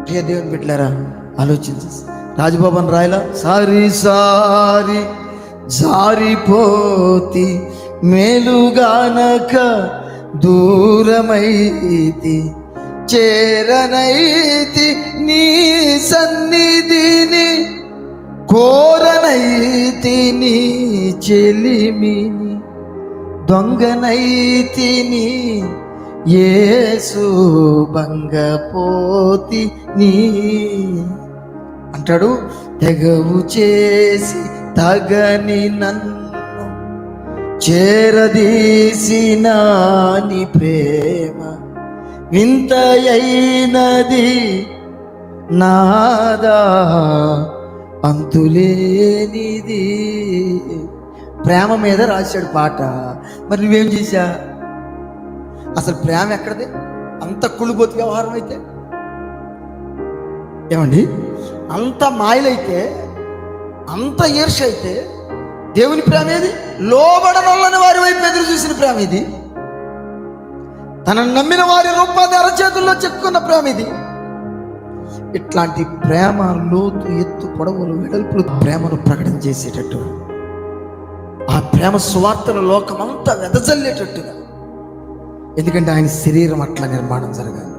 ప్రియ దేవుని బిడ్డలారా, ఆలోచించి రాజబాబు రాయలా, సారి సారి జారిపోతి మేలుగానక దూరమైతి, చేరనైతి నీ సన్నిధిని, కోరనైతి నీ చెలిమిని, దొంగనైతిని యేసు భంగపోతి నీ అంటాడు. తెగవు చేసి తగని నన్ను చేరదీసిన నీ ప్రేమ వింతయైనది నాదా అంతులేనిది. ప్రేమ మీద రాశాడు పాట. మరి నువ్వేం చేశా? అసలు ప్రేమ ఎక్కడది? అంత కుళ్ళుబోతు వ్యవహారం అయితే, ఏమండి, అంత మాయలైతే, అంత ఈర్ష అయితే దేవుని ప్రేమ ఏది? లోబడనొల్లని వారి వైపు ఎదురు చూసిన ప్రేమ ఇది. తనను నమ్మిన వారి రూపాన్ని అరచేతుల్లో చెక్కున్న ప్రేమ ఇది. ఇట్లాంటి ప్రేమ లోతు, ఎత్తు, పొడవులు, వెడల్పులు ప్రేమను ప్రకటన చేసేటట్టు, ఆ ప్రేమ సువార్తను లోకమంతా వెదజల్లేటట్టుగా. ఎందుకంటే ఆయన శరీరం అట్లా నిర్మాణం జరగాలి.